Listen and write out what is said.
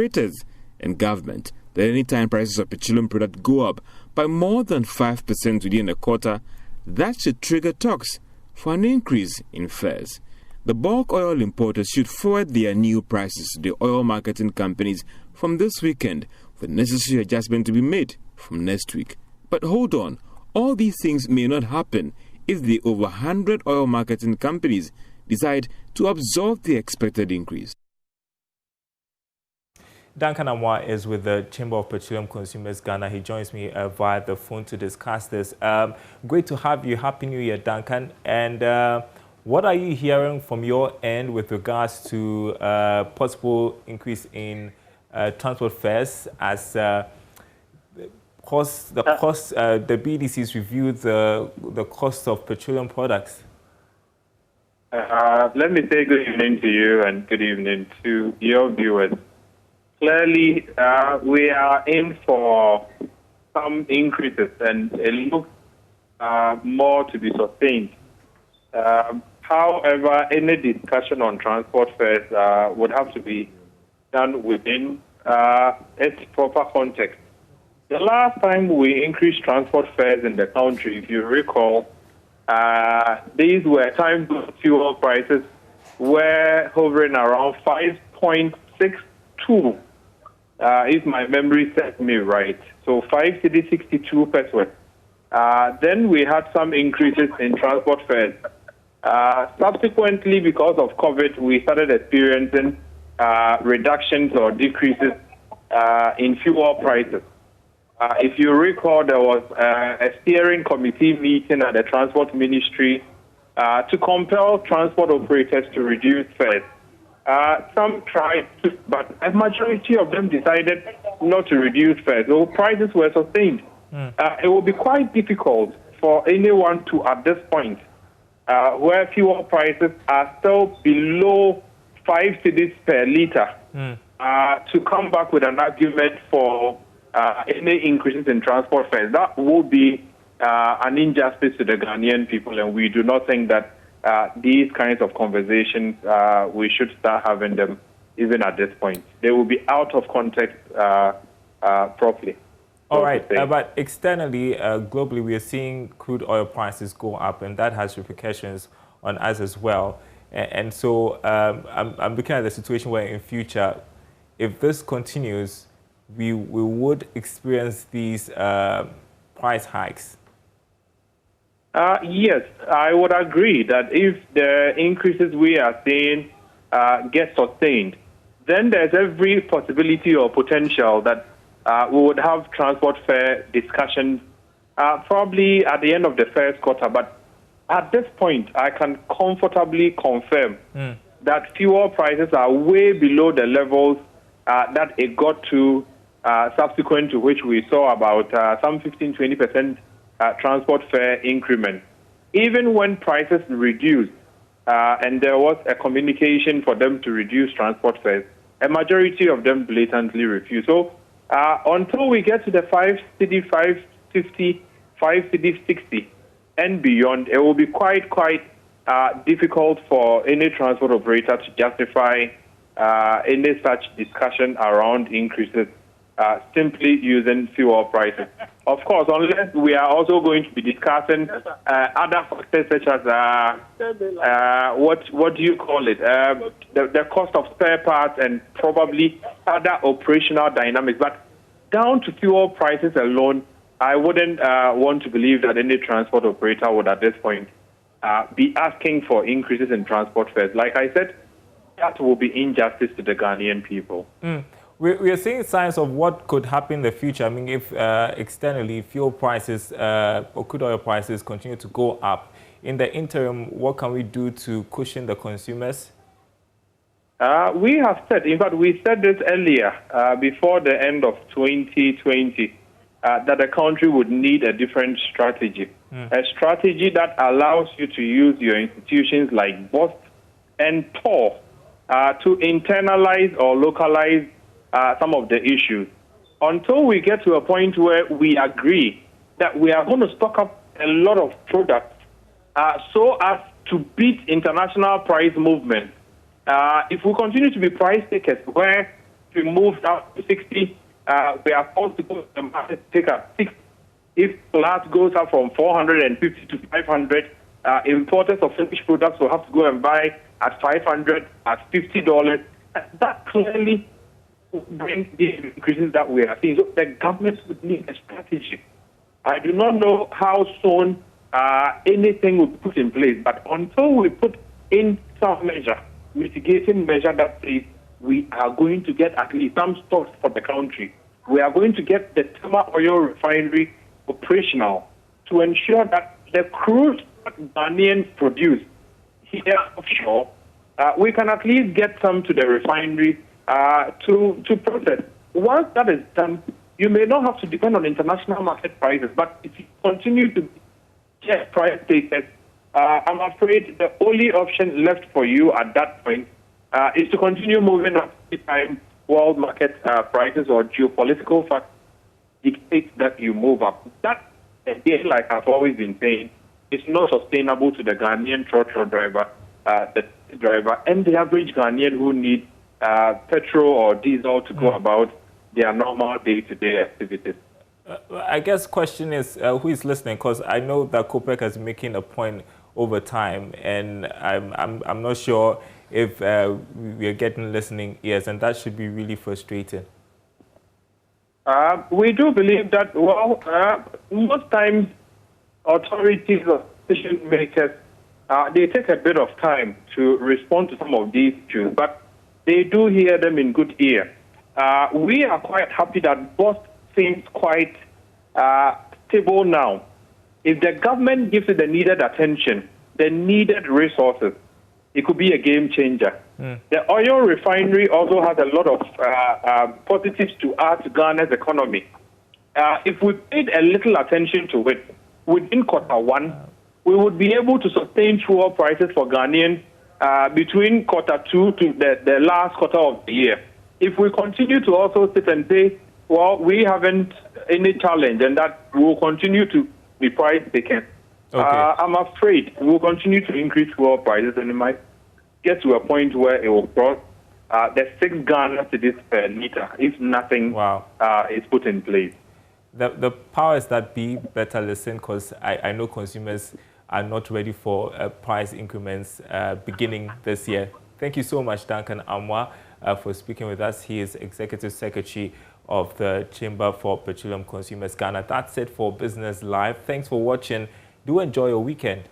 operators and government that any time prices of petroleum products go up by more than 5% within a quarter, that should trigger talks for an increase in fares. The bulk oil importers should forward their new prices to the oil marketing companies from this weekend, with necessary adjustment to be made from next week. But hold on, all these things may not happen if the over 100 oil marketing companies decide to absorb the expected increase. Duncan Amwa is with the Chamber of Petroleum Consumers Ghana. He joins me via the phone to discuss this. Great to have you. Happy New Year, Duncan. And what are you hearing from your end with regards to possible increase in transport fares as the BDCs reviewed the cost of petroleum products? Let me say good evening to you and good evening to your viewers. Clearly, we are in for some increases, and it looks more to be sustained. However, any discussion on transport fares would have to be done within its proper context. The last time we increased transport fares in the country, if you recall, these were times when fuel prices were hovering around 5.62. If my memory serves me right. So 5.62 pesos. Then we had some increases in transport fares. Subsequently, because of COVID, we started experiencing reductions or decreases in fuel prices. If you recall, there was a steering committee meeting at the Transport Ministry to compel transport operators to reduce fares. Some tried to, but a majority of them decided not to reduce fares. So prices were sustained. It will be quite difficult for anyone to, at this point, where fuel prices are still below 5 cedis per litre, to come back with an argument for any increases in transport fares. That would be an injustice to the Ghanaian people, and we do not think that these kinds of conversations, we should start having them even at this point. They will be out of context properly. All right, but externally, globally, we are seeing crude oil prices go up, and that has repercussions on us as well. And so I'm looking at the situation where in future, if this continues, we would experience these price hikes. Yes, I would agree that if the increases we are seeing get sustained, then there's every possibility or potential that we would have transport fare discussions probably at the end of the first quarter. But at this point, I can comfortably confirm that fuel prices are way below the levels that it got to subsequent to which we saw about some 15-20% transport fare increment. Even when prices reduced and there was a communication for them to reduce transport fares, a majority of them blatantly refused. So until we get to the 5 cedi, 550, 5 cedi, 60 and beyond, it will be quite difficult for any transport operator to justify any such discussion around increases simply using fuel prices. Of course, unless we are also going to be discussing other factors such as what do you call it? The cost of spare parts and probably other operational dynamics. But down to fuel prices alone, I wouldn't want to believe that any transport operator would at this point be asking for increases in transport fares. Like I said, that will be injustice to the Ghanaian people. We are seeing signs of what could happen in the future. I mean, if externally fuel prices or crude oil prices continue to go up, in the interim, what can we do to cushion the consumers? We have said, in fact, we said this earlier, before the end of 2020, that the country would need a different strategy. A strategy that allows you to use your institutions like BOST and TOR to internalize or localize some of the issues. Until we get to a point where we agree that we are going to stock up a lot of products so as to beat international price movements. If we continue to be price takers where we moved up to 60, we are forced to go to the market to take up 6. If glass goes up from 450 to 500, importers of finished products will have to go and buy at 500, at $50. That clearly brings the increases that we are seeing. So the government would need a strategy. I do not know how soon anything will be put in place, but until we put in some measure, mitigating measure that says we are going to get at least some stocks for the country, we are going to get the Tema oil refinery operational to ensure that the crude Ghanaians produce here offshore, we can at least get some to the refinery to process. Once that is done, you may not have to depend on international market prices, but if you continue to get price takers, I'm afraid the only option left for you at that point is to continue moving up the time world market prices or geopolitical factors dictate that you move up. That, again, like I've always been saying, is not sustainable to the Ghanaian truck driver, the driver, and the average Ghanaian who need petrol or diesel to go about their normal day-to-day activities. I guess the question is who is listening, because I know that COPEC is making a point over time, and I'm not sure if we are getting listening ears, and that should be really frustrating. We do believe that, well, most times authorities or decision makers, they take a bit of time to respond to some of these issues, but they do hear them in good ear. We are quite happy that both seems quite stable now. If the government gives it the needed attention, the needed resources, it could be a game changer. The oil refinery also has a lot of positives to add to Ghana's economy. If we paid a little attention to it, within Q1, we would be able to sustain fuel prices for Ghanaians between Q2 to the last quarter of the year. If we continue to also sit and say, well, we haven't any challenge and that will continue to be price taken, I'm afraid we will continue to increase fuel prices, and it might get to a point where it will cross the 6 Ghana cedis per liter if nothing is put in place. The powers that be better listen, because I know consumers are not ready for price increments beginning this year. Thank you so much, Duncan Amwa, for speaking with us. He is Executive Secretary of the Chamber for Petroleum Consumers Ghana. That's it for Business Live. Thanks for watching. Do enjoy your weekend.